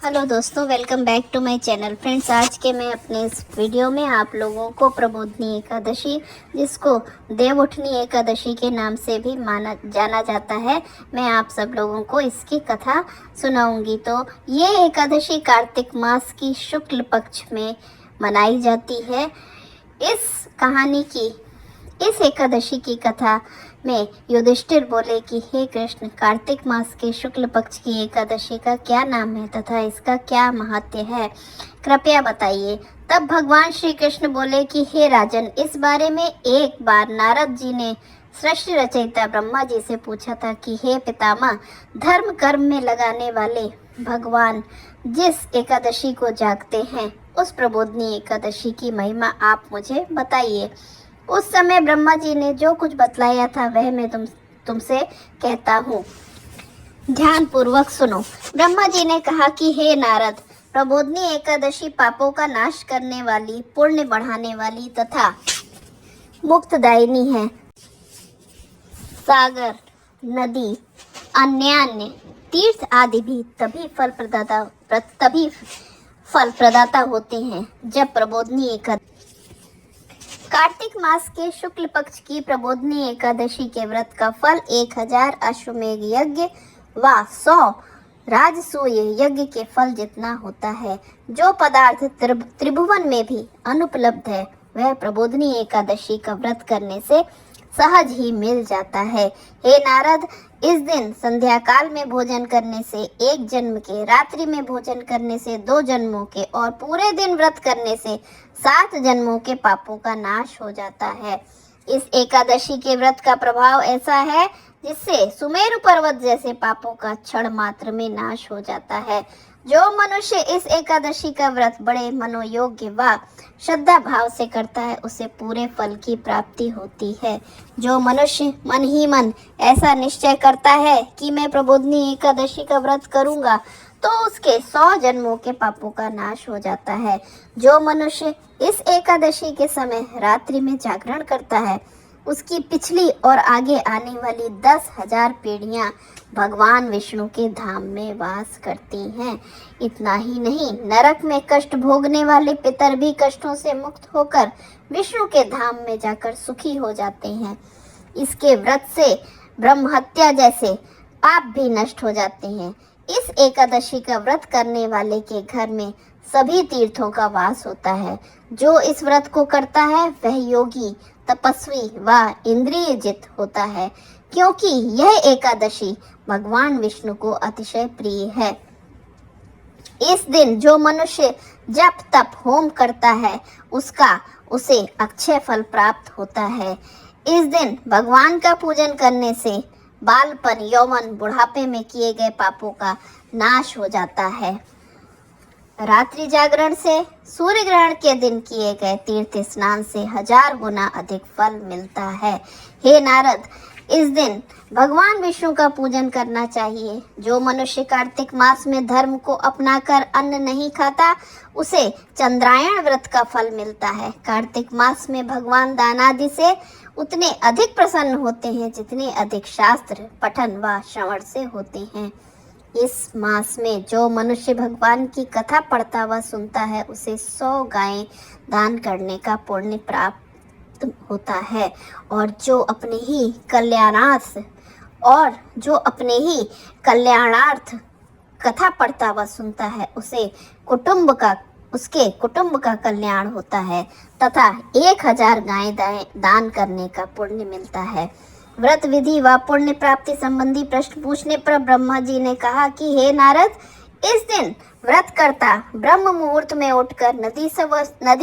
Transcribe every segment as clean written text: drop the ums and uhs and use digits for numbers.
Hello दोस्तों, welcome back to my channel. Friends, आज के मैं अपने इस वीडियो में आप लोगों को प्रबोधनी एकादशी, जिसको देवउठनी एकादशी के नाम से भी जाना जाता है, मैं आप सब लोगों को इसकी कथा सुनाऊंगी। तो ये एकादशी कार्तिक मास की शुक्ल पक्ष में मनाई जाती है। इस एकादशी की कथा में युधिष्ठिर बोले कि हे कृष्ण, कार्तिक मास के शुक्ल पक्ष की एकादशी का क्या नाम है तथा इसका क्या महत्व है, कृपया बताइए। तब भगवान श्री कृष्ण बोले कि हे राजन, इस बारे में एक बार नारद जी ने सृष्टि रचयिता ब्रह्मा जी से पूछा था कि हे पितामह, धर्म कर्म में लगाने वाले भगवान जिस एकादशी को जागते हैं, उस प्रबोधनी एकादशी की महिमा आप मुझे बताइए। उस समय ब्रह्मा जी ने जो कुछ बतलाया था वह मैं तुमसे कहता हूँ, ध्यान पूर्वक सुनो। ब्रह्मा जी ने कहा कि हे नारद, प्रबोधनी एकादशी पापों का नाश करने वाली, पुण्य बढ़ाने वाली तथा मुक्तदायिनी है। सागर, नदी, अन्य तीर्थ आदि भी तभी फल प्रदाता होते हैं जब प्रबोधनी एकादशी। कार्तिक मास के शुक्ल पक्ष की प्रबोधनी एकादशी के व्रत का फल 1000 अश्वमेघ यज्ञ व 100 राजसूय यज्ञ के फल जितना होता है। जो पदार्थ त्रिभुवन में भी अनुपलब्ध है, वह प्रबोधनी एकादशी का व्रत करने से सहज ही मिल जाता है। हे नारद, इस दिन संध्या काल में भोजन करने से 1 जन्म के, रात्रि में भोजन करने से 2 जन्मों के और पूरे दिन व्रत करने से 7 जन्मों के पापों का नाश हो जाता है। इस एकादशी के व्रत का प्रभाव ऐसा है जिससे सुमेरु पर्वत जैसे पापों का क्षण मात्र में नाश हो जाता है। जो मनुष्य इस एकादशी का व्रत बड़े मनोयोग्य व श्रद्धा भाव से करता है, उसे पूरे फल की प्राप्ति होती है। जो मनुष्य मन ही मन ऐसा निश्चय करता है कि मैं प्रबोधनी एकादशी का व्रत करूंगा, तो उसके 100 जन्मों के पापों का नाश हो जाता है। जो मनुष्य इस एकादशी के समय रात्रि में जागरण करता है, उसकी पिछली और आगे आने वाली 10,000 पीढ़ियां भगवान विष्णु के धाम में वास करती हैं। इतना ही नहीं, नरक में कष्ट भोगने वाले पितर भी कष्टों से मुक्त होकर विष्णु के धाम में जाकर सुखी हो जाते हैं। इसके व्रत से ब्रह्म हत्या जैसे पाप भी नष्ट हो जाते हैं। इस एकादशी का व्रत करने वाले के घर में सभी तीर्थों का वास होता है। जो इस व्रत को करता है वह योगी, तपस्वी व इंद्रिय जित होता है, क्योंकि यह एकादशी भगवान विष्णु को अतिशय प्रिय है। इस दिन जो मनुष्य जप तप होम करता है, उसे अक्षय फल प्राप्त होता है। इस दिन भगवान का पूजन करने से बालपन, यौवन, बुढ़ापे में किए गए पापों का नाश हो जाता है। रात्रि जागरण से सूर्य ग्रहण के दिन किए गए तीर्थ स्नान से 1000 गुना अधिक फल मिलता है। हे नारद, इस दिन भगवान विष्णु का पूजन करना चाहिए। जो मनुष्य कार्तिक मास में धर्म को अपनाकर अन्न नहीं खाता, उसे चंद्रायण व्रत का फल मिलता है। कार्तिक मास में भगवान दानादि से उतने अधिक प्रसन्न होते हैं जितने अधिक शास्त्र पठन व श्रवण से होते हैं। इस मास में जो मनुष्य भगवान की कथा पढ़ता व सुनता है, उसे 100 गायें दान करने का पुण्य प्राप्त होता है। और जो अपने ही कल्याणार्थ कथा पढ़ता व सुनता है, उसके कुटुंब का कल्याण होता है तथा 1000 गायें दान करने का पुण्य मिलता है। व्रत विधि व पुण्य प्राप्ति संबंधी प्रश्न पूछने पर ब्रह्मा जी ने कहा कि हे नारद, इस दिन व्रत करता ब्रह्म मुहूर्त में उठकर नदी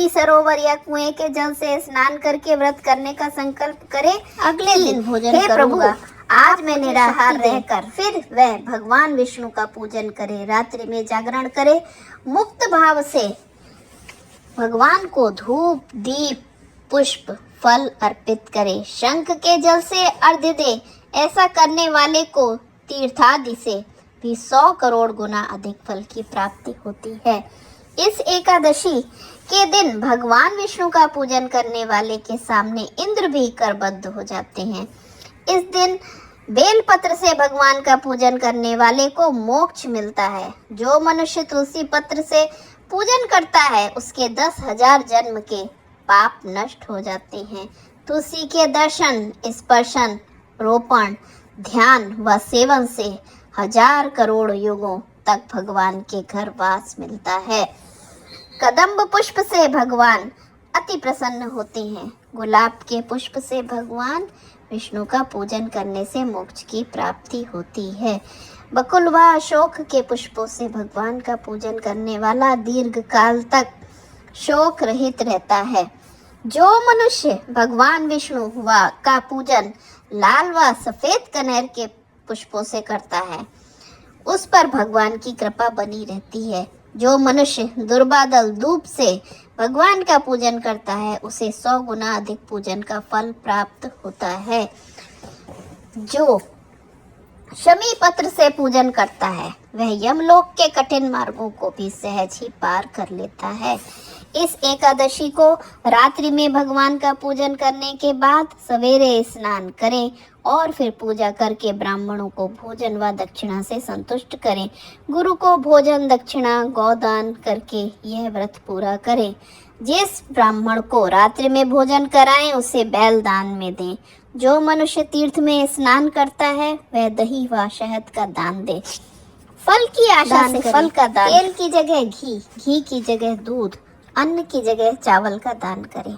सरोवर या कुएं के जल से स्नान करके व्रत करने का संकल्प करे, अगले दिन भोजन करूंगा। आज मैं निराहार रहकर फिर वह भगवान विष्णु का पूजन करे, रात्रि में जागरण करे, मुक्त भाव से भगवान को धूप, दीप, पुष्प, फल अर्पित करे, शंख के जल से अर्घ्य दे। ऐसा करने वाले को तीर्थादि से भी 100 करोड़ गुना अधिक फल की प्राप्ति होती है। इस एकादशी के दिन भगवान विष्णु का पूजन करने वाले के सामने इंद्र भी करबद्ध हो जाते हैं। इस दिन बेलपत्र से भगवान का पूजन करने वाले को मोक्ष मिलता है। जो मनुष्य तुलसी पत्र से पूजन करता है उसके 10,000 जन्म के पाप नष्ट हो जाते हैं। तुलसी के दर्शन, स्पर्शन, रोपण, ध्यान व सेवन से 1000 करोड़ युगों तक भगवान के घर वास मिलता है। कदम्ब पुष्प से भगवान अति प्रसन्न होते हैं। गुलाब के पुष्प से भगवान विष्णु का पूजन करने से मोक्ष की प्राप्ति होती है। बकुल व अशोक के पुष्पों से भगवान का पूजन करने वाला दीर्घ काल तक शोक रहित रहता है। जो मनुष्य भगवान विष्णु व का पूजन लाल व सफेद कनेर के पुष्पों से करता है उस पर भगवान की कृपा बनी रहती है। जो मनुष्य दुर्बादल धूप से भगवान का पूजन करता है उसे 100 गुना अधिक पूजन का फल प्राप्त होता है। जो शमी पत्र से पूजन करता है वह यमलोक के कठिन मार्गों को भी सहज ही पार कर लेता है। इस एकादशी को रात्रि में भगवान का पूजन करने के बाद सवेरे स्नान करें और फिर पूजा करके ब्राह्मणों को भोजन व दक्षिणा से संतुष्ट करें। गुरु को भोजन, दक्षिणा, गौदान करके यह व्रत पूरा करें। जिस ब्राह्मण को रात्रि में भोजन कराएं उसे बैल दान में दें। जो मनुष्य तीर्थ में स्नान करता है वह दही व शहद का दान दे। फल की आशा से फल का दान, तेल की जगह घी, घी की जगह दूध, अन्न की जगह चावल का दान करें।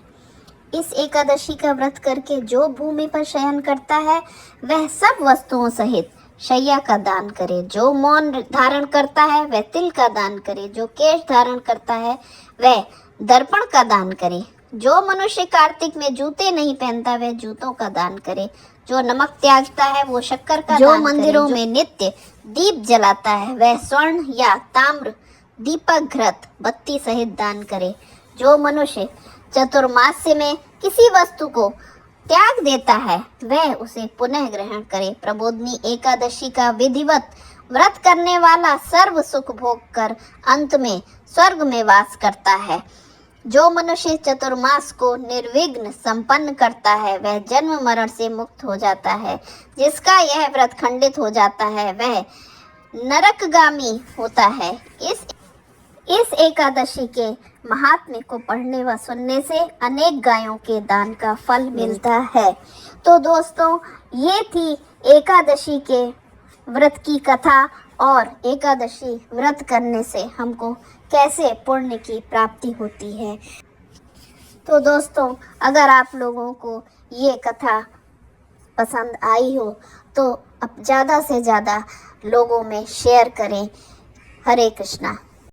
इस एकादशी का व्रत करके जो भूमि पर शयन करता है वह सब वस्तुओं सहित शैया का दान करे। जो मौन धारण करता है वह तिल का दान करे। जो केश धारण करता है वह दर्पण का दान करे। जो मनुष्य कार्तिक में जूते नहीं पहनता वह जूतों का दान करे। जो नमक त्यागता है वो शक्कर का दान करे। जो मंदिरों में नित्य दीप जलाता है वह स्वर्ण या ताम्र दीपक, घृत, बत्ती सहित दान करे। जो मनुष्य चतुर्मास्य में किसी वस्तु को त्याग देता है वह उसे पुनः ग्रहण करे। प्रबोधनी एकादशी का विधिवत व्रत करने वाला सर्व सुख भोग कर अंत में स्वर्ग में वास करता है। जो मनुष्य चतुर्मास को निर्विघ्न संपन्न करता है वह जन्म मरण से मुक्त हो जाता है। जिसका यह व्रत खंडित हो जाता है वह नरकगामी होता है। इस एकादशी के महात्म्य को पढ़ने व सुनने से अनेक गायों के दान का फल मिलता है। तो दोस्तों, ये थी एकादशी के व्रत की कथा और एकादशी व्रत करने से हमको कैसे पुण्य की प्राप्ति होती है। तो दोस्तों, अगर आप लोगों को ये कथा पसंद आई हो तो अब ज़्यादा से ज़्यादा लोगों में शेयर करें। हरे कृष्णा।